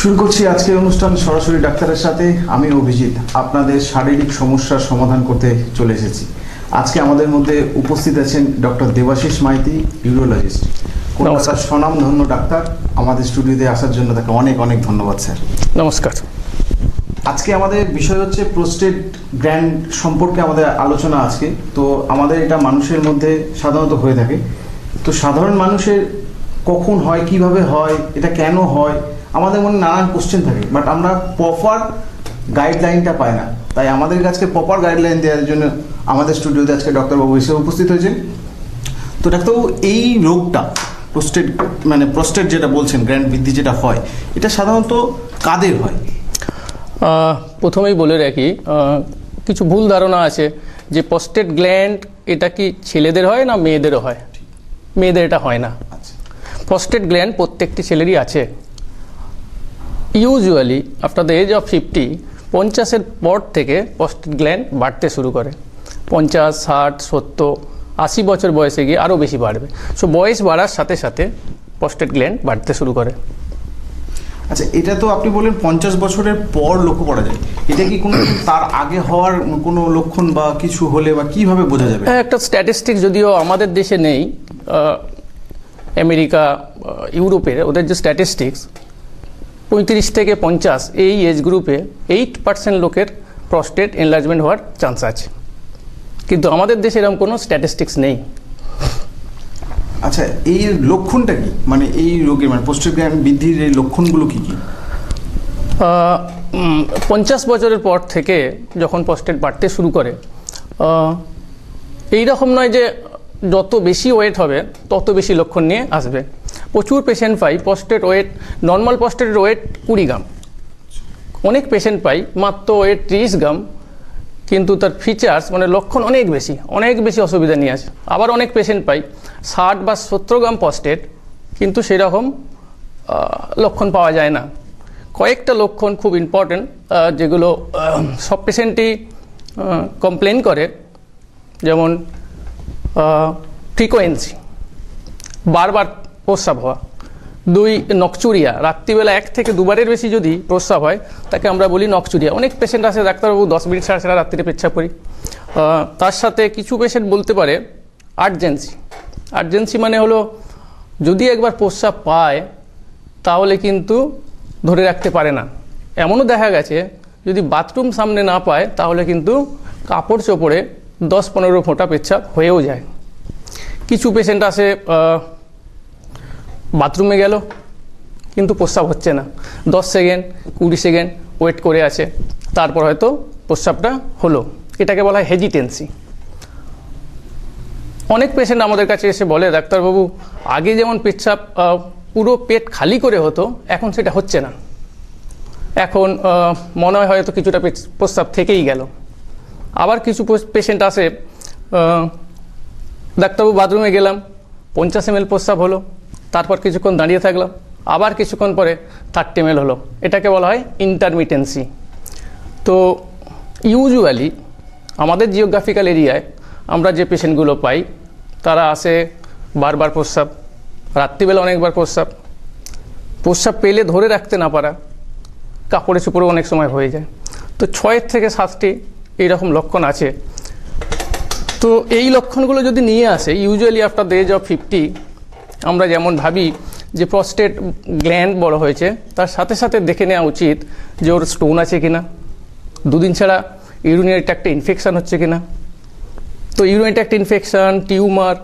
শুরু করছি আজকের অনুষ্ঠান সরাসরি ডাক্তারের সাথে। আমি অভিজিৎ আপনাদের শারীরিক সমস্যার সমাধান করতে চলে এসেছি। আজকে আমাদের মধ্যে উপস্থিত আছেন ডক্টর দেবাশিস মাইতি, ইউরোলজিস্ট, কলকাতার স্বনামধন্য ডাক্তার। আমাদের স্টুডিওতে আসার জন্য তাকে অনেক অনেক ধন্যবাদ স্যার। নমস্কার। আজকে আমাদের বিষয় হচ্ছে প্রোস্টেট গ্ল্যান্ড সম্পর্কে আমাদের আলোচনা আজকে। তো আমাদের এটা মানুষের মধ্যে সাধারণত হয়ে থাকে। তো সাধারণ মানুষের কখন হয়, কিভাবে হয়, এটা কেন হয়, আমাদের মনে নানান কোশ্চেন থাকে, বাট আমরা প্রপার গাইডলাইনটা পাই না। তাই আমাদের কাছে প্রপার গাইডলাইন দেওয়ার জন্য আমাদের স্টুডিওতে আজকে ডক্টরবাবু হিসেবে উপস্থিত হয়েছেন। তো ডাক্তারবাবু, এই রোগটা প্রোস্টেট যেটা বলছেন, গ্ল্যান্ড বৃদ্ধি যেটা হয়, এটা সাধারণত কাদের হয়? প্রথমেই বলে রাখি, কিছু ভুল ধারণা আছে যে প্রোস্টেট গ্ল্যান্ড এটা কি ছেলেদের হয় না মেয়েদেরও হয়। মেয়েদের এটা হয় না। প্রোস্টেট গ্ল্যান্ড প্রত্যেকটি ছেলেরই আছে। Usually after the age of 50, 50-এর পর থেকে প্রোস্টেট গ্ল্যান্ড বাড়তে শুরু করে। 50, 60, 70, 80 বছর বয়সে গিয়ে আরও বেশি বাড়বে। সো বয়স বাড়ার সাথে সাথে প্রোস্টেট গ্ল্যান্ড বাড়তে শুরু করে। আচ্ছা, এটা তো আপনি বলেন 50 বছরের পর লক্ষ্য করা যায়। এটা কি কোনো তার আগে হওয়ার কোনো লক্ষণ বা কিছু হলে বা কিভাবে বোঝা যাবে? একটা স্ট্যাটিস্টিক্স যদিও আমাদের দেশে নেই, আমেরিকা, ইউরোপের ওদের যে স্ট্যাটিস্টিক্স, 35 থেকে 50 এই এজ গ্রুপে 8% লোকের প্রস্টেট এনলার্জমেন্ট হওয়ার চান্স আছে, কিন্তু আমাদের দেশে এরকম কোনো স্ট্যাটিস্টিক্স নেই। আচ্ছা, এই লক্ষণটা কি, মানে এই রোগের প্রোস্টেট গ্ল্যান্ড বৃদ্ধির এই লক্ষণগুলো কি কি? 50 বছরের পর থেকে যখন প্রস্টেট বাড়তে শুরু করে, এই রকম নয় যে যত বেশি ওয়েট হবে তত বেশি লক্ষণ নিয়ে আসবে। প্রচুর পেশেন্ট পাই প্রস্টেট ওয়েট, নর্মাল প্রস্টেটের ওয়েট 20 গ্রাম। অনেক পেশেন্ট পাই মাত্র ওয়েট 30 গ্রাম, কিন্তু তার ফিচার্স লক্ষণ অনেক বেশি অসুবিধা নিয়ে আসে। আবার অনেক পেশেন্ট পাই 60 বা 70 গ্রাম প্রস্টেট, কিন্তু সেরকম লক্ষণ পাওয়া যায় না। কয়েকটা লক্ষণ খুব ইম্পর্টেন্ট, যেগুলো সব পেশেন্টই কমপ্লেন করে, যেমন ফ্রিকোয়েন্সি, বারবার প্রস্রাব হওয়া। 2, নকচুরিয়া, রাত্রিবেলা 1 থেকে 2 বারের বেশি যদি প্রস্রাব হয় তাকে আমরা বলি নকচুরিয়া। অনেক পেশেন্ট আসে, ডাক্তারবাবু 10 মিনিট ছাড়া রাত্রিতে পেচ্ছাপ করি। তার সাথে কিছু পেশেন্ট বলতে পারে আর্জেন্সি মানে হলো যদি একবার প্রস্রাব পায় তাহলে কিন্তু ধরে রাখতে পারে না। এমনও দেখা গেছে যদি বাথরুম সামনে না পায় তাহলে কিন্তু কাপড় চোপড়ে 10-15 ফোঁটা পেচ্ছাপ হয়েও যায়। কিছু পেশেন্ট আসে বাথরুমে গেল কিন্তু প্রস্রাব হচ্ছে না, 10 সেকেন্ড 20 সেকেন্ড ওয়েট করে আছে, তারপর হয়তো প্রস্রাবটা হলো। এটাকে বলা হয় হেজিটেন্সি। অনেক পেশেন্ট আমাদের কাছে এসে বলে, ডাক্তারবাবু আগে যেমন পেচ্ছাপ পুরো পেট খালি করে হতো, এখন সেটা হচ্ছে না। এখন মনে হয় হয়তো কিছুটা প্রস্রাব থেকেই গেল। আবার কিছু পেশেন্ট আসে, ডাক্তারবাবু বাথরুমে গেলাম, 50 ml প্রস্রাব হলো, তারপর কিছুক্ষণ দাঁড়িয়ে থাকলাম, আবার কিছুক্ষণ পরে 30 ml হলো। এটাকে বলা হয় ইন্টারমিটেন্সি। তো ইউজুয়ালি আমাদের জিওগ্রাফিক্যাল এরিয়ায় আমরা যে পেশেন্টগুলো পাই তারা আসে বারবার প্রস্রাব, রাত্রিবেলা অনেকবার প্রস্রাব পেলে ধরে রাখতে না পারা, কাপড়ে চোপড়ে অনেক সময় হয়ে যায়। তো 6 থেকে 7টি এইরকম লক্ষণ আছে। তো এই লক্ষণগুলো যদি নিয়ে আসে usually after the age of 50, আমরা যেমন ভাবি যে প্রস্টেট গ্ল্যান্ড বড় হয়েছে, তার সাথে সাথে দেখে নেওয়া উচিত যে ওর স্টোন আছে কিনা, 2 দিন ছাড়া ইউরিনারি ট্র্যাক্টে ইনফেকশান হচ্ছে কিনা। তো urinary tract infection, tumour,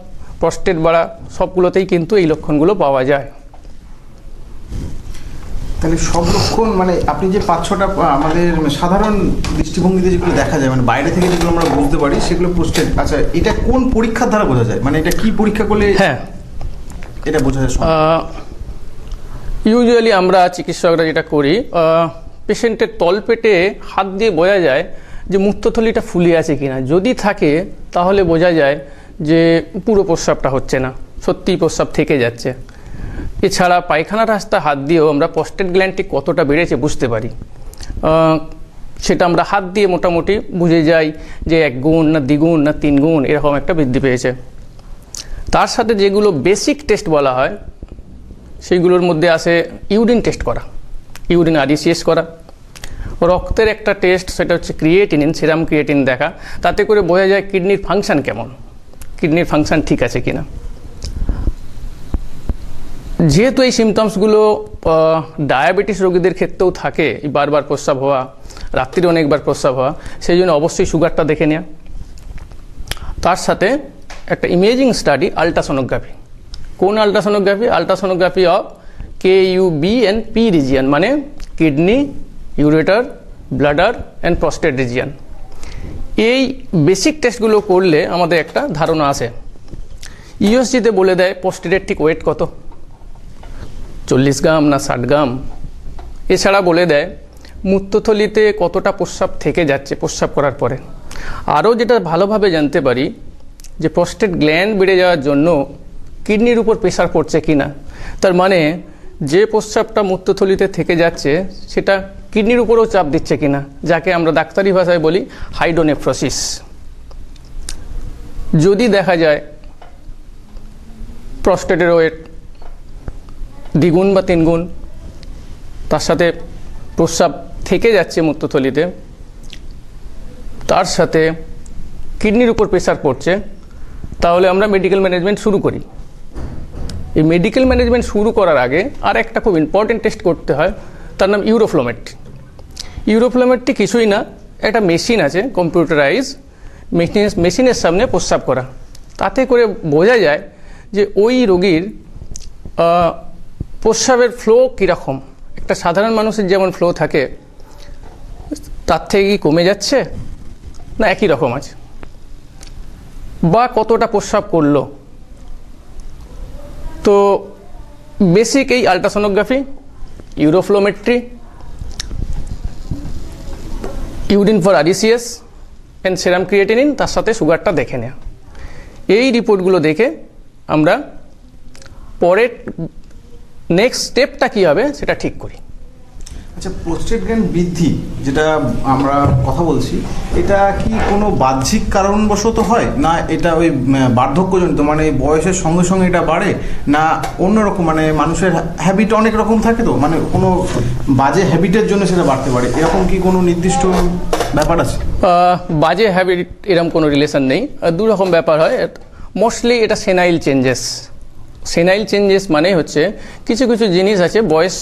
prostate বাড়া সবগুলোতেই কিন্তু এই লক্ষণগুলো পাওয়া যায়। তাহলে সব লক্ষণ আপনি যে 5-6টা আমাদের সাধারণ দৃষ্টিভঙ্গিতে যেগুলো দেখা যায়, বাইরে থেকে যেগুলো আমরা বুঝতে পারি সেগুলো প্রোস্টেট। আচ্ছা, এটা কোন পরীক্ষার দ্বারা বোঝা যায়, এটা কি পরীক্ষা করলে এটা বোঝা যায়? ইউজুয়ালি আমরা চিকিৎসকরা যেটা করি, পেশেন্টের তলপেটে হাত দিয়ে বোঝা যায় যে মূত্রথলিটা ফুলে আছে কিনা। যদি থাকে তাহলে বোঝা যায় যে পুরো প্রস্রাবটা হচ্ছে না, সত্যিই প্রস্রাব থেকে যাচ্ছে। এছাড়া পায়খানার রাস্তা হাত দিয়েও আমরা প্রস্টেট গ্ল্যান্ডটি কতটা বেড়েছে বুঝতে পারি। সেটা আমরা হাত দিয়ে মোটামুটি বুঝে যাই যে 1 গুণ না 2 গুণ না 3 গুণ এরকম একটা বৃদ্ধি পেয়েছে। তার সাথে যেগুলো বেসিক টেস্ট বলা হয় সেইগুলোর মধ্যে আসে ইউরিন টেস্ট করা। ইউরিন RCS করা, রক্তের একটা টেস্ট সেটা হচ্ছে ক্রিয়েটিনিন, সিরাম ক্রিয়েটিন দেখা, তাতে করে বোঝা যায় কিডনির ফাংশন কেমন, কিডনির ফাংশন ঠিক আছে কিনা। যেহেতু এই সিমটমসগুলো ডায়াবেটিস রোগীদের ক্ষেত্রেও থাকে, বারবার প্রস্রাব হওয়া, রাত্রিরে অনেকবার প্রস্রাব হওয়া, সেই জন্য অবশ্যই সুগারটা দেখে নেওয়া। তার সাথে একটা ইমেজিং স্টাডি আলট্রাসোনোগ্রাফি। কোন ultrasonography? Ultrasonography of KUB and P region, মানে kidney, ureter, bladder and prostate region. এই বেসিক টেস্টগুলো করলে আমাদের একটা ধারণা আসে। ইউএসজিতে বলে দেয় প্রস্টেটের ঠিক ওয়েট কত, 40 গ্রাম না 60 গ্রাম। এছাড়া বলে দেয় মূত্রথলিতে কতটা প্রস্রাব থেকে যাচ্ছে প্রস্রাব করার পরে। আরও যেটা ভালোভাবে জানতে পারি যে প্রস্টেট গ্ল্যান্ড বেড়ে যাওয়ার জন্য কিডনির উপর প্রেশার পড়ছে কিনা। তার মানে যে প্রস্রাবটা মূত্রথলিতে থেকে যাচ্ছে সেটা কিডনির উপরেও চাপ দিচ্ছে কিনা, যাকে আমরা ডাক্তারি ভাষায় বলি হাইড্রোনেফ্রোসিস। যদি দেখা যায় প্রস্টেটের ওয়েট 2 গুণ বা 3 গুণ, তার সাথে প্রস্রাব থেকে যাচ্ছে মূত্রথলিতে, তার সাথে কিডনির উপর প্রেশার পড়ছে, তাহলে আমরা মেডিকেল ম্যানেজমেন্ট শুরু করি। এই মেডিকেল ম্যানেজমেন্ট শুরু করার আগে আর একটা খুব ইম্পর্টেন্ট টেস্ট করতে হয়, তার নাম ইউরোফ্লোমেট্রি। ইউরোফ্লোমেট্রি কিছুই না, একটা মেশিন আছে কম্পিউটারাইজ, মেশিনের সামনে প্রস্রাব করা। তাতে করে বোঝা যায় যে ওই রোগীর প্রস্রাবের ফ্লো কীরকম। একটা সাধারণ মানুষের যেমন ফ্লো থাকে তার থেকে কি কমে যাচ্ছে না একই রকম আছে, বা কতটা প্রস্রাব করলো। তো বেসিক এই ultrasonography, uroflowmetry, urine for RCS and serum creatinine, তার সাথে সুগারটা দেখে নেওয়া। এই রিপোর্টগুলো দেখে আমরা পরের নেক্সট স্টেপটা কী হবে সেটা ঠিক করি। আচ্ছা, প্রোস্টেট গ্ল্যান্ড বৃদ্ধি যেটা আমরা কথা বলছি, এটা কি কোনো বাহ্যিক কারণবশত হয়, না এটা ওই বার্ধক্যজনিত, মানে বয়সের সঙ্গে সঙ্গে এটা বাড়ে, না অন্যরকম, মানে মানুষের হ্যাবিট অনেক রকম থাকে, তো মানে কোনো বাজে হ্যাবিটের জন্য সেটা বাড়তে পারে, এরকম কি কোনো নির্দিষ্ট ব্যাপার আছে? বাজে হ্যাবিট এরকম কোনো রিলেশন নেই। 2 রকম ব্যাপার হয়। মোস্টলি এটা সেনাইল চেঞ্জেস। সেনাইল চেঞ্জেস মানে হচ্ছে কিছু কিছু জিনিস আছে বয়স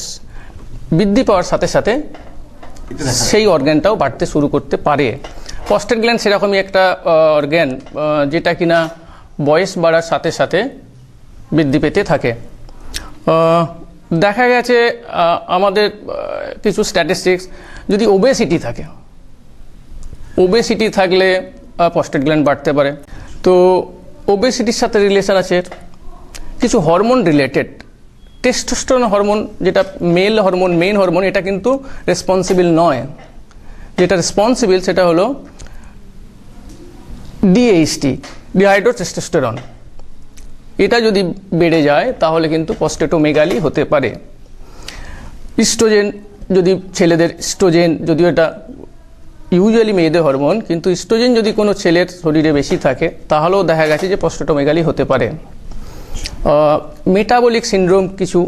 বৃদ্ধি পাওয়ার সাথে সাথে সেই অর্গ্যানটাও বাড়তে শুরু করতে পারে। প্রস্টেট গ্ল্যান্ড সেরকমই একটা অর্গ্যান যেটা কিনা বয়স বাড়ার সাথে সাথে বৃদ্ধি পেতে থাকে। দেখা গেছে আমাদের কিছু স্ট্যাটিস্টিক্স, যদি ওবেসিটি থাকে, ওবেসিটি থাকলে প্রস্টেট গ্ল্যান্ড বাড়তে পারে। তো ওবেসিটির সাথে রিলেশন আছে কিছু হরমোন রিলেটেড। টেস্টোস্টেরন হরমোন, যেটা মেল হরমোন, মেইন হরমোন, এটা কিন্তু রেসপন্সিবল নয়। যেটা রেসপন্সিবল সেটা হলো DHT, ডিহাইড্রোটেস্টোস্টেরন। এটা যদি বেড়ে যায় তাহলে কিন্তু প্রস্টেটোমেগালি হতে পারে। ইস্ট্রোজেন, যদি ছেলেদের ইস্ট্রোজেন, যদিও এটা ইউজুয়ালি মেয়েদের হরমোন, কিন্তু ইস্ট্রোজেন যদি কোনো ছেলের শরীরে বেশি থাকে তাহলেও দেখা গেছে যে প্রস্টেটোমেগালি হতে পারে। মেটাবলিক সিনড্রোম কিছু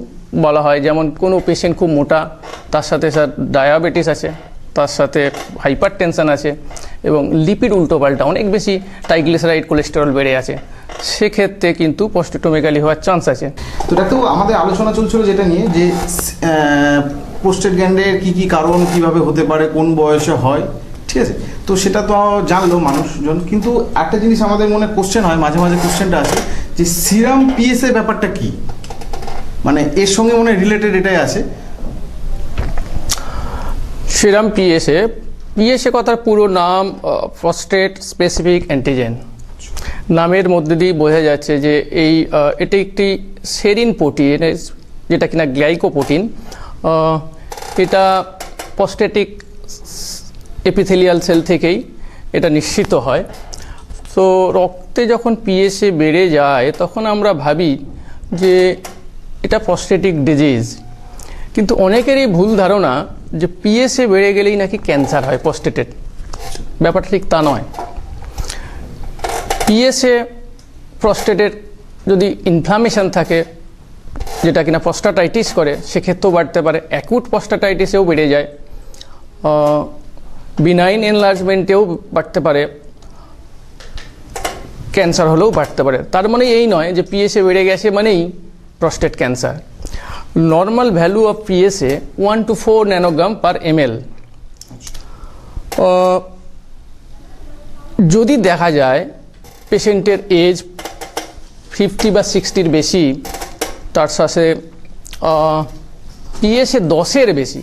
বলা হয়, যেমন কোনো পেশেন্ট খুব মোটা, তার সাথে ডায়াবেটিস আছে, তার সাথে হাইপার টেনশন আছে এবং লিপিড উল্টোপাল্টা অনেক বেশি, ট্রাইগ্লিসারাইড, কোলেস্টেরল বেড়ে আছে, সেক্ষেত্রে কিন্তু প্রস্টেটোমেগালি হওয়ার চান্স আছে। তো ডাক্তারবাবু, আমাদের আলোচনা চলছিল যেটা নিয়ে যে প্রোস্টেট গ্ল্যান্ডের কী কী কারণ, কীভাবে হতে পারে, কোন বয়সে হয়, ঠিক আছে? তো সেটা তো জানলো মানুষজন, কিন্তু একটা জিনিস আমাদের মনে কোশ্চেন হয়, মাঝে মাঝে কোশ্চেনটা আছে যে সিরাম PSA ব্যাপারটা কি, মানে এর সঙ্গে মনে রিলেটেড এটাই আছে। সিরাম PSA কথার পুরো নাম প্রস্টেট স্পেসিফিক অ্যান্টিজেন। নামের মধ্যে দিয়ে বোঝা যাচ্ছে যে এটি একটি সেরিন প্রোটিন, যেটা কিনা গ্লাইকোপ্রোটিন। এটা প্রস্টেটিক এপিথেলিয়াল সেল থেকেই এটা নিঃসৃত হয়। তো রক্তে যখন PSA বেড়ে যায় তখন আমরা ভাবি যে এটা প্রস্টেটিক ডিজিজ, কিন্তু অনেকেরই ভুল ধারণা যে PSA বেড়ে গেলেই নাকি ক্যান্সার হয় প্রস্টেটের। ব্যাপারটা ঠিক তা নয়। PSA প্রস্টেটের যদি ইনফ্লামেশন থাকে, যেটা কিনা প্রস্টাটাইটিস করে, সেক্ষেত্রেও বাড়তে পারে। অ্যাকুট প্রস্টাটাইটিসেও বেড়ে যায়, বিনাইন এনলার্জমেন্টেও বাড়তে পারে, ক্যান্সার হলেও বাড়তে পারে। তার মানে এই নয় যে পিএসএ বেড়ে গেছে মানেই prostate cancer. Normal value of PSA 1 to 4 nanogram per ml। যদি দেখা যায় পেশেন্টের এজ 50 বা 60-র বেশি, তার সাথে পিএসএ 10-এর বেশি,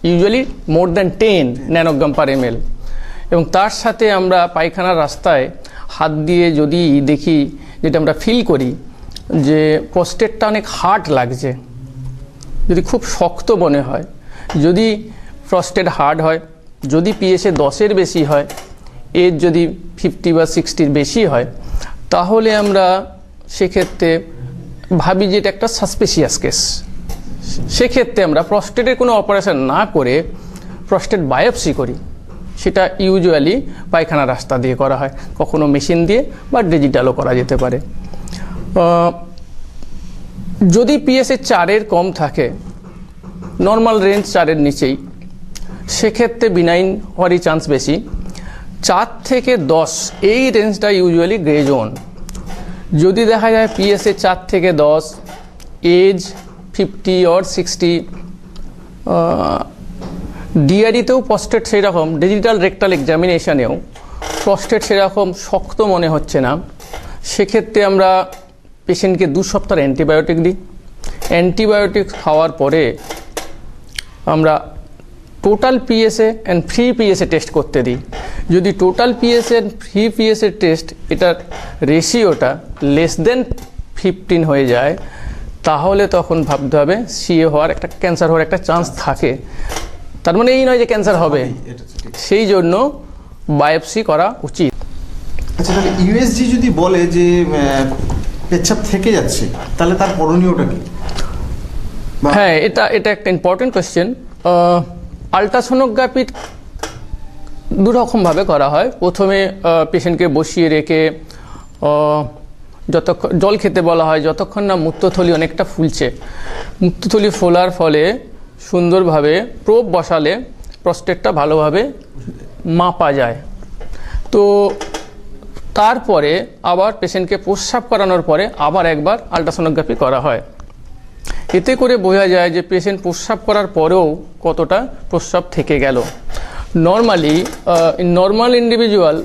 ইউজুয়ালি মোর দ্যান 10 ন্যানোগ্রাম পার ml, এবং তার সাথে আমরা পায়খানার রাস্তায় হাত দিয়ে যদি দেখি, যেটা আমরা ফিল করি যে প্রস্টেটটা অনেক হার্ড লাগছে, যদি খুব শক্ত মনে হয়, যদি প্রস্টেট হার্ড হয়, যদি পিএসএ 10-এর বেশি হয়, এজ যদি 50 বা 60-র বেশি হয়, তাহলে আমরা সেক্ষেত্রে ভাবি যে এটা একটা সাসপিসিয়াস কেস। সেক্ষেত্রে আমরা প্রস্টেটের কোনো অপারেশন না করে প্রস্টেট বায়োপসি করি। সেটা ইউজুয়ালি পায়খানা রাস্তা দিয়ে করা হয়, কখনো মেশিন দিয়ে বা ডিজিটালও করা যেতে পারে। যদি পিএসএ 4-এর কম থাকে, নর্মাল রেঞ্জ 4-এর নিচেই, সেক্ষেত্রে বিনাইন হওয়ারই চান্স বেশি। 4 থেকে 10 এই রেঞ্জটা ইউজুয়ালি গ্রে জোন। যদি দেখা যায় পিএসএ 4 থেকে 10, এজ 50 or 60, ডিআরিতেও প্রস্টেট সেরকম, ডিজিটাল রেকটাল এক্সামিনেশানেও প্রস্টেট সেরকম শক্ত মনে হচ্ছে না, সেক্ষেত্রে আমরা পেশেন্টকে 2 সপ্তাহ অ্যান্টিবায়োটিক দিই। অ্যান্টিবায়োটিক খাওয়ার পরে আমরা total PSA and free PSA test করতে দিই। যদি total PSA and free PSA test এটার রেশিওটা লেস দেন 15 হয়ে যায়, তাহলে তখন ভাবতে হবে সিএ হওয়ার একটা, ক্যান্সার হওয়ার একটা চান্স থাকে। তার মানে এই নয় যে ক্যান্সার হবে, সেই জন্য বায়োপসি করা উচিত। আচ্ছা, তাহলে ইউএসজি যদি বলে যে পেচ্ছাপ থেকে যাচ্ছে, তাহলে তার করণীয়টা কি? হ্যাঁ, এটা একটা ইম্পর্টেন্ট কোয়েশ্চেন। আলট্রাসোনোগ্রাফি দুরকমভাবে করা হয়। প্রথমে পেশেন্টকে বসিয়ে রেখে যতক্ষণ জল খেতে বলা হয়, যতক্ষণ না মূত্রথলি অনেকটা ফুলছে। মূত্রথলি ফোলার ফলে সুন্দরভাবে প্রোব বসালে প্রস্টেটটা ভালোভাবে মাপা যায়। তো তারপরে আবার পেশেন্টকে প্রস্রাব করানোর পরে আবার একবার আলট্রাসোনোগ্রাফি করা হয়। এতে করে বোঝা যায় যে পেশেন্ট প্রস্রাব করার পরেও কতটা প্রস্রাব থেকে গেল। নর্মাল ইন্ডিভিজুয়াল,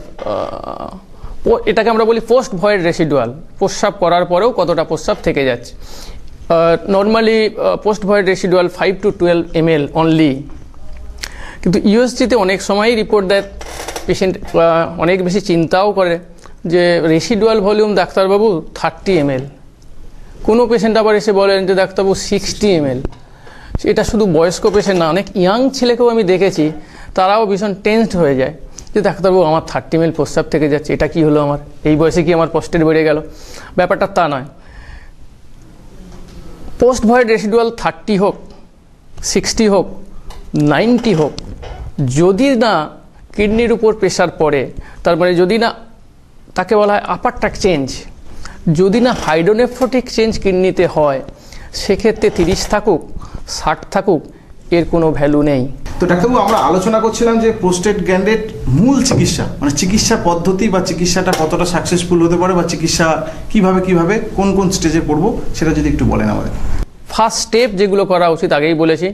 এটাকে আমরা বলি পোস্ট ভয়েড রেসিডুয়াল, প্রস্রাব করার পরেও কতটা প্রস্রাব থেকে যাচ্ছে। Normally post void residual 5 to 12 ml only. কিন্তু ইউএসজিতে অনেক সময়ই রিপোর্ট দেয়, পেশেন্ট অনেক বেশি চিন্তাও করে যে রেসিডুয়াল ভলিউম ডাক্তারবাবু 30 ml। কোনো পেশেন্ট আবার এসে বলেন যে ডাক্তারবাবু 60 ml। এটা শুধু বয়স্ক পেশেন্ট না, অনেক ইয়াং ছেলেকেও আমি দেখেছি, তারাও ভীষণ টেন্সড হয়ে যায় যে ডাক্তারবাবু আমার 30 ml প্রস্রাব থেকে যাচ্ছে, এটা কি হলো, আমার এই বয়সে কি আমার প্রস্টেট বেড়ে গেল? ব্যাপারটা তা নয়। পোস্ট ভয়েড রেসিডুয়াল 30 হোক, 60 হোক, 90 হোক, যদি না কিডনির উপর প্রেশার পড়ে, তার মানে যদি না, তাকে বলা হয় আপার ট্র্যাক চেঞ্জ, যদি না হাইড্রোনেফ্রোটিক চেঞ্জ কিডনিতে হয়, সেক্ষেত্রে 30 থাকুক 60 থাকুক, এর কোনো ভ্যালু নেই। তো ডাক্তারবাবু, আমরা আলোচনা করছিলাম যে প্রোস্টেট গ্ল্যান্ডের মূল চিকিৎসা, মানে চিকিৎসা পদ্ধতি বা চিকিৎসাটা কতটা সাকসেসফুল হতে পারে, বা চিকিৎসা কিভাবে কোন স্টেজে করব, সেটা যদি একটু বলেন আমাদের। ফার্স্ট স্টেপ যেগুলো করা উচিত, আগেই বলেছি,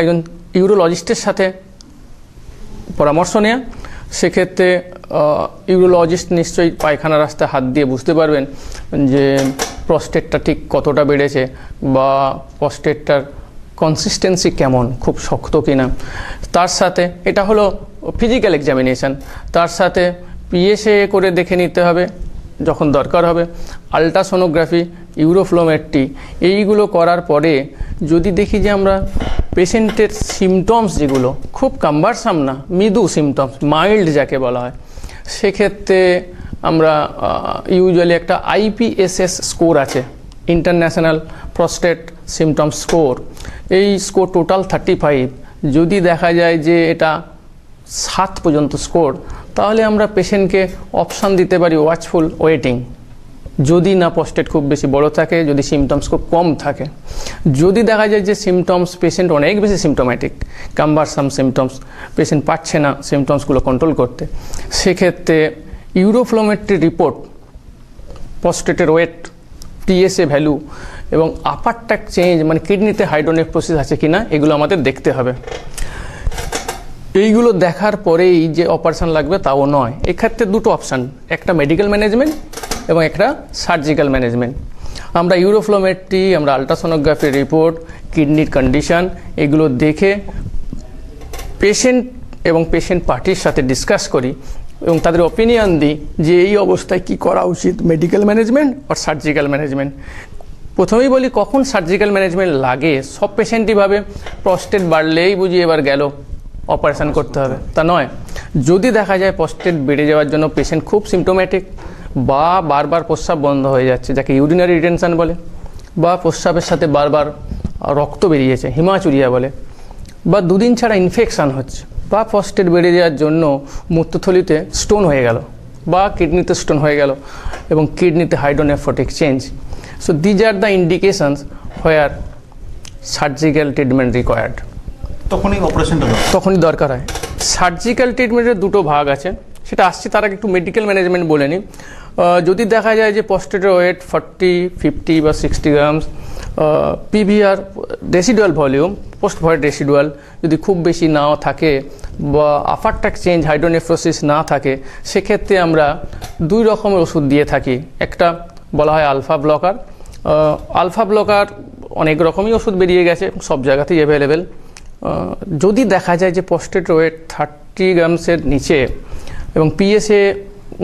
একজন ইউরোলজিস্টের সাথে পরামর্শ নেওয়া। সেক্ষেত্রে ইউরোলজিস্ট নিশ্চয়ই পায়খানা রাস্তায় হাত দিয়ে বুঝতে পারবেন যে প্রস্টেটটা ঠিক কতটা বেড়েছে, বা প্রস্টেটটার কনসিস্টেন্সি কেমন, খুব শক্ত কিনা। তার সাথে এটা হলো ফিজিক্যাল এক্সামিনেশান, তার সাথে পিএসএ করে দেখে নিতে হবে যখন দরকার হবে, আলট্রাসোনোগ্রাফি, ইউরোফ্লোমেট্রি, এইগুলো করার পরে যদি দেখি যে আমরা পেশেন্টের সিমটমস যেগুলো খুব কাম্বারসাম না, মৃদু সিমটমস, মাইল্ড যাকে বলা হয়, সেক্ষেত্রে আমরা ইউজুয়ালি একটা আইপিএসএস স্কোর আছে, ইন্টারন্যাশনাল প্রস্টেট সিমটম স্কোর। এই স্কোর টোটাল 35। যদি দেখা যায় যে এটা 7 পর্যন্ত স্কোর, তাহলে আমরা পেশেন্টকে অপশান দিতে পারি ওয়াচফুল ওয়েটিং, যদি না প্রস্টেট খুব বেশি বড় থাকে, যদি সিমটমস খুব কম থাকে। যদি দেখা যায় যে সিমটমস পেশেন্ট অনেক বেশি সিমটোম্যাটিক, কাম্বারসাম সিমটমস, পেশেন্ট পাচ্ছে না সিমটমসগুলো কন্ট্রোল করতে, সেক্ষেত্রে ইউরোফ্লোমেট্রি রিপোর্ট, প্রস্টেটের ওয়েট, টিএসএ ভ্যালু এবং আপার ট্র্যাক্ট চেঞ্জ মানে কিডনিতে হাইড্রোনেফ্রোসিস আছে কিনা এগুলো আমাদের দেখতে হবে। এইগুলো দেখার পরেই যে অপারেশন লাগবে তাও নয়। এক্ষেত্রে দুটো অপশান, একটা মেডিকেল ম্যানেজমেন্ট এবং একটা সার্জিক্যাল ম্যানেজমেন্ট। আমরা ইউরোফ্লোমেট্রি, আমরা আলট্রাসোনোগ্রাফি রিপোর্ট, কিডনির কন্ডিশন এগুলো দেখে পেশেন্ট এবং পেশেন্ট পার্টির সাথে ডিসকাস করি এবং তাদের অপিনিয়ন দিই যে এই অবস্থায় কি করা উচিত, মেডিকেল ম্যানেজমেন্ট আর সার্জিক্যাল ম্যানেজমেন্ট। প্রথমেই বলি কখন সার্জিক্যাল ম্যানেজমেন্ট লাগে। সব পেশেন্টই ভাবে প্রস্টেট বাড়লেই বুঝি এবার গেল অপারেশন করতে হবে, তা নয়। যদি দেখা যায় প্রস্টেট বেড়ে যাওয়ার জন্য পেশেন্ট খুব সিমটোম্যাটিক বা বারবার প্রস্রাব বন্ধ হয়ে যাচ্ছে, যাকে ইউরিনারি রিটেনশন বলে, বা প্রস্রাবের সাথে বারবার রক্ত বেরিয়েছে, হিমাচুরিয়া বলে, বা দুদিন ছাড়া ইনফেকশান হচ্ছে, বা প্রস্টেট বেড়ে যাওয়ার জন্য মূত্রথলিতে স্টোন হয়ে গেল বা কিডনিতে স্টোন হয়ে গেল এবং কিডনিতে hydronephrotic change. So these are the indications where surgical treatment required. তখনই দরকার হয়। সার্জিক্যাল ট্রিটমেন্টের দুটো ভাগ আছে, সেটা আসছে তার আগে একটু মেডিকেল ম্যানেজমেন্ট বলে নিই। যদি দেখা যায় যে প্রস্টেটের ওয়েট 40, 50 বা 60 grams, PVR residual volume, post void residual যদি খুব বেশি নাও থাকে বা আপার ট্র্যাক্ট চেঞ্জ হাইড্রোনেফ্রোসিস না থাকে, সেক্ষেত্রে আমরা দুই রকমের ওষুধ দিয়ে থাকি। একটা বলা হয় আলফা ব্লকার। আলফা ব্লকার অনেক রকমই ওষুধ বেরিয়ে গেছে, সব জায়গাতেই অ্যাভেলেবেল। যদি দেখা যায় যে প্রস্টেটের ওয়েট 30 গ্রামসের নিচে এবং পিএসএ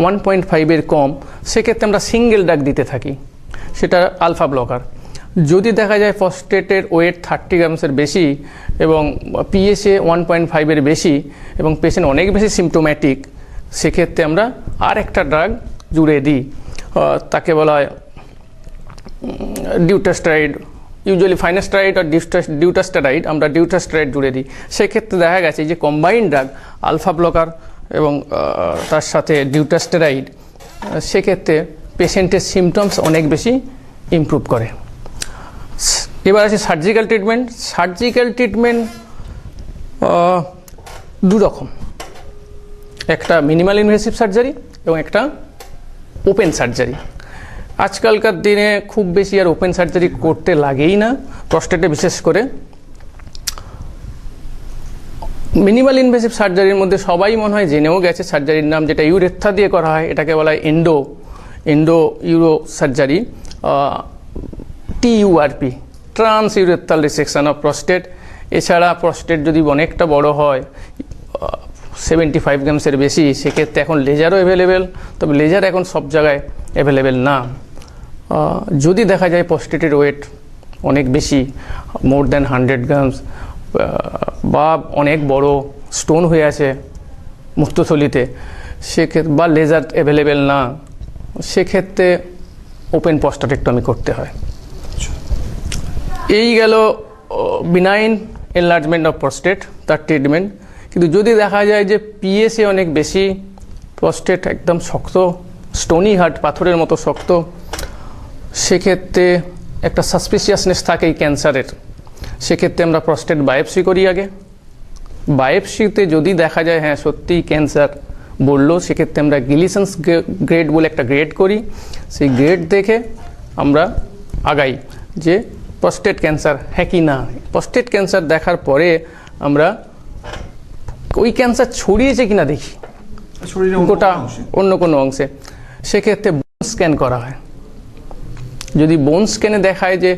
1.5 কম, সেক্ষেত্রে আমরা সিঙ্গেল ড্রাগ দিতে থাকি, সেটা আলফা ব্লকার। যদি দেখা যায় প্রস্টেটের ওয়েট 30 গ্রামসের বেশি এবং পিএসএ 1.5 বেশি এবং পেশেন্ট অনেক বেশি সিমটোম্যাটিক, সেক্ষেত্রে আমরা আর একটা ড্রাগ জুড়ে দিই, তাকে বলা হয় ডিউটাস্টেরয়েড, ইউজুয়ালি ফাইনাস্টেরয়েড আর ডিউটাস্টেরয়েড, আমরা ডিউটাস্টেরয়েড জুড়ে দিই। সেক্ষেত্রে দেখা গেছে যে কম্বাইন্ড ড্রাগ আলফা ব্লকার এবং তার সাথে ডিউটাস্টেরয়েড, সেক্ষেত্রে পেশেন্টের সিমটমস অনেক বেশি ইমপ্রুভ করে। এবার আছে সার্জিক্যাল ট্রিটমেন্ট। সার্জিক্যাল ট্রিটমেন্ট দু রকম, একটা মিনিমাল ইনভেসিভ সার্জারি এবং একটা ওপেন সার্জারি। আজকালকার দিনে খুব বেশি আর ওপেন সার্জারি করতে লাগেই না, প্রস্টেটে বিশেষ করে। মিনিমাল ইনভেসিভ সার্জারির মধ্যে সবাই মনে হয় জেনেও গেছে সার্জারির নাম, যেটা ইউরেথ্রা দিয়ে করা হয়, এটাকে বলা হয় endo uro surgery, TURP, trans urethral resection of prostate. এছাড়া প্রস্টেট যদি অনেকটা বড় হয়, 75 গ্রামসের বেশি, সেক্ষেত্রে এখন লেজারও অ্যাভেলেবেল, তবে লেজার এখন সব জায়গায় অ্যাভেলেবেল না। যদি দেখা যায় প্রস্টেটের ওয়েট অনেক বেশি, মোর দ্যান 100 গ্রামস, বা অনেক বড় স্টোন হয়ে আছে মূত্রথলিতে, সেক্ষেত্রে বা লেজার অ্যাভেলেবেল না, সেক্ষেত্রে ওপেন প্রস্টেটেক্টমি করতে হয়। এই গেল বিনাইন এনলার্জমেন্ট অফ প্রস্টেট, তার ট্রিটমেন্ট। কিন্তু যদি দেখা যায় যে পিএসএ অনেক বেশি, প্রস্টেট একদম শক্ত, স্টোনি হার্ট, পাথরের মতো শক্ত, সেক্ষেত্রে একটা সাসপিসিয়াসনেস থাকে এই ক্যান্সারের। সেক্ষেত্রে আমরা প্রস্টেট বায়োপসি করি আগে। বায়োপসিতে যদি দেখা যায় হ্যাঁ সত্যিই ক্যান্সার বললো, সেক্ষেত্রে আমরা গিলিসন্স গ্রেড বলে একটা গ্রেড করি। সেই গ্রেড দেখে আমরা আগাই যে প্রস্টেট ক্যান্সার হ্যাঁ কি না। প্রস্টেট ক্যান্সার দেখার পরে আমরা ওই ক্যান্সার ছড়িয়েছে কিনা দেখি গোটা অন্য কোনো অংশে, সেক্ষেত্রে বোন স্ক্যান করা হয়। যদি বোন স্ক্যানে দেখায় যে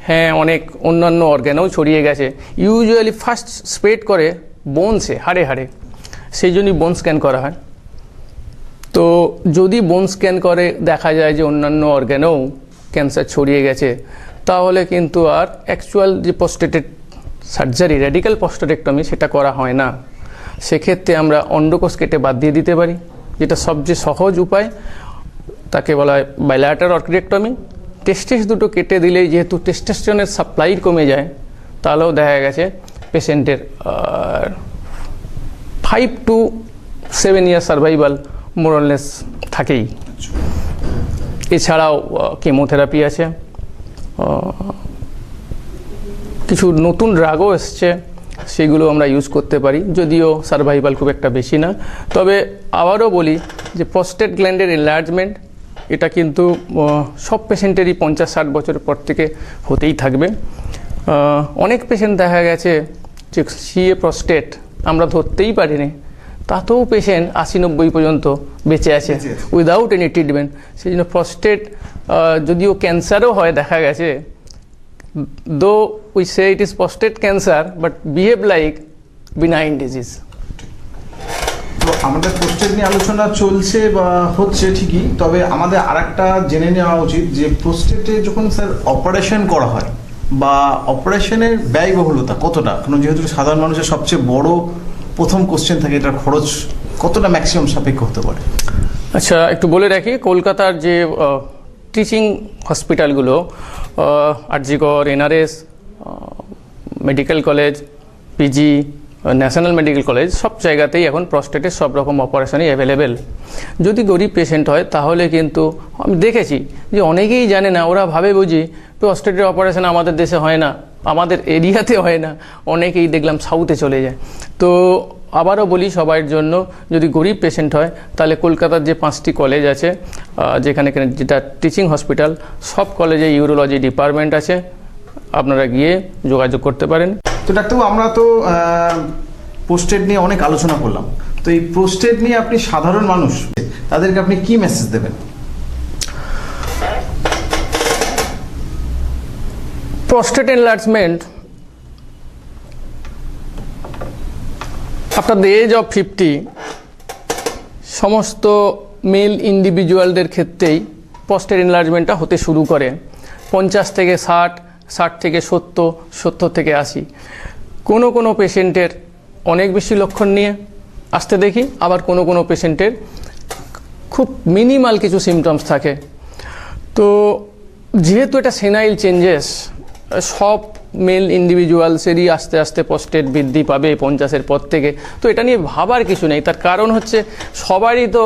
হ্যাঁ অনেক অন্যান্য অর্গ্যানেও ছড়িয়ে গেছে, ইউজুয়ালি ফার্স্ট স্প্রেড করে বোনসে, হাড়ে, সেই জন্যই বোন স্ক্যান করা হয়। তো যদি বোন স্ক্যান করে দেখা যায় যে অন্যান্য অর্গ্যানেও ক্যান্সার ছড়িয়ে গেছে, তাহলে কিন্তু আর অ্যাকচুয়াল যে প্রস্টেটেড সার্জারি, রেডিক্যাল প্রস্টেটেক্টমি, সেটা করা হয় না। সেক্ষেত্রে আমরা অন্ডকোষ কেটে বাদ দিয়ে দিতে পারি, যেটা সবচেয়ে সহজ উপায়, তাকে বলা হয় বাইল্যাটারাল অর্কিডেক্টমি। টেস্টিস দুটো কেটে দিলেই যেহেতু টেস্টোস্টেরনের সাপ্লাই কমে যায়, তাহলেও দেখা গেছে পেশেন্টের 5 to 7 ইয়ার সার্ভাইভাল মোরলেস থাকেই। এছাড়াও কেমোথেরাপি আছে, কিছু নতুন ড্রাগও এসছে, সেগুলো আমরা ইউজ করতে পারি, যদিও সার্ভাইভাল খুব একটা বেশি না। তবে আবারও বলি যে প্রস্টেট গ্ল্যান্ডের এনলার্জমেন্ট এটা কিন্তু সব পেশেন্টেরই 50-60 বছরের পর থেকে হতেই থাকবে। অনেক পেশেন্ট দেখা গেছে যে সিএ প্রস্টেট আমরা ধরতেই পারিনি, তাতেও পেশেন্ট 80-90 পর্যন্ত বেঁচে আছে উইদাউট এনি ট্রিটমেন্ট। সেই জন্য প্রস্টেট যদিও ক্যান্সারও হয় দেখা গেছে, though we say it is prostate cancer but behave like benign disease. তো আমাদের প্রস্টেট নিয়ে আলোচনা চলছে বা হচ্ছে ঠিকই, তবে আমাদের আরেকটা জেনে নেওয়া উচিত যে প্রস্টেটে যখন স্যার অপারেশন করা হয় বা অপারেশনের ব্যয়বহুলতা কতটা, কারণ যেহেতু সাধারণ মানুষের সবচেয়ে বড় প্রথম কোশ্চেন থাকে এটার খরচ কতটা ম্যাক্সিমাম সাপেক্ষ হতে পারে। আচ্ছা, একটু বলে রাখি, কলকাতার যে টিচিং হসপিটালগুলো RG Kar, NRS medical college, PG, national medical college, সব জায়গাতেই এখন প্রস্টেটের সব রকম অপারেশনই অ্যাভেলেবেল। যদি গরিব পেশেন্ট হয় তাহলে কিন্তু আমি দেখেছি যে অনেকেই জানে না, ওরা ভাবে বুঝি প্রস্টেটের অপারেশন আমাদের দেশে হয় না, আমাদের এরিয়াতে হয় না, অনেকেই দেখলাম সাউথে চলে যায়। তো আবারও বলি সবার জন্য, যদি গরিব পেশেন্ট হয় তাহলে কলকাতার যে 5টি কলেজ আছে যেখানে যেটা টিচিং হসপিটাল, সব কলেজে ইউরোলজি ডিপার্টমেন্ট আছে, আপনারা গিয়ে যোগাযোগ করতে পারেন। তো ডাক্তারবাবু, আমরা তো প্রস্টেট নিয়ে অনেক আলোচনা করলাম, তো এই প্রস্টেট নিয়ে আপনি সাধারণ মানুষ তাদেরকে আপনি কি মেসেজ দেবেন? Prostate enlargement after the age of 50 সমস্ত মেল ইন্ডিভিজুয়ালদের ক্ষেত্রেই প্রস্টেট এনলার্জমেন্টটা হতে শুরু করে। 50 থেকে 60, 60 থেকে 70, 70 থেকে 80। কোনো পেশেন্টের অনেক বেশি লক্ষণ নিয়ে আসতে দেখি, আবার কোনো পেশেন্টের খুব মিনিমাল কিছু সিমটমস থাকে। তো যেহেতু এটা সেনাইল চেঞ্জেস, সব মেল ইন্ডিভিজুয়ালসেরই আস্তে আস্তে প্রস্টেট বৃদ্ধি পাবে 50-এর পর থেকে, তো এটা নিয়ে ভাবার কিছু নেই। তার কারণ হচ্ছে সবারই তো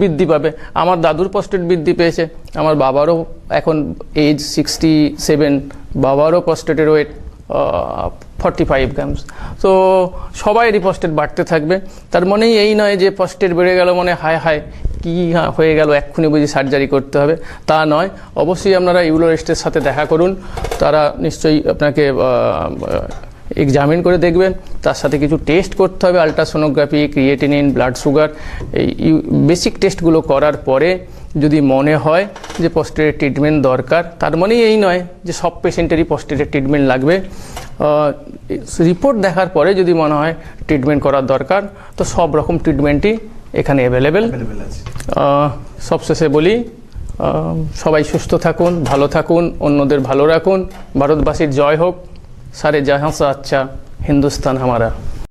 বৃদ্ধি পাবে। আমার দাদুর প্রস্টেট বৃদ্ধি পেয়েছে, আমার বাবারও এখন এজ 67, বাবারও প্রস্টেটের ওয়েট 45 গ্রামস। তো সবাইরই প্রস্টেট বাড়তে থাকবে। তার মানেই এই নয় যে প্রস্টেট বেড়ে গেল মানে হায় কি হয়ে গেল, এক্ষুনি বুঝি সার্জারি করতে হবে, তা নয়। অবশ্যই আপনারা ইউরোলজিস্টের সাথে দেখা করুন, তারা নিশ্চয়ই আপনাকে এক্সামিন করে দেখবেন। তার সাথে কিছু টেস্ট করতে হবে, আলট্রাসোনোগ্রাফি, ক্রিয়েটিনিন, ব্লাড সুগার, এই বেসিক টেস্টগুলো করার পরে যদি মনে হয় যে প্রস্টেটের ট্রিটমেন্ট দরকার, তার মানেই এই নয় যে সব পেশেন্টেরই প্রস্টেটের ট্রিটমেন্ট লাগবে। রিপোর্ট দেখার পরে যদি মনে হয় ট্রিটমেন্ট করার দরকার, তো সব রকম ট্রিটমেন্টই এখানে অ্যাভেলেবেল। সবশেষে বলি, সবাই সুস্থ থাকুন, ভালো থাকুন, অন্যদের ভালো রাখুন। ভারতবাসীর জয় হোক। সারে জাহাঁ সে আচ্ছা হিন্দুস্তান হামারা।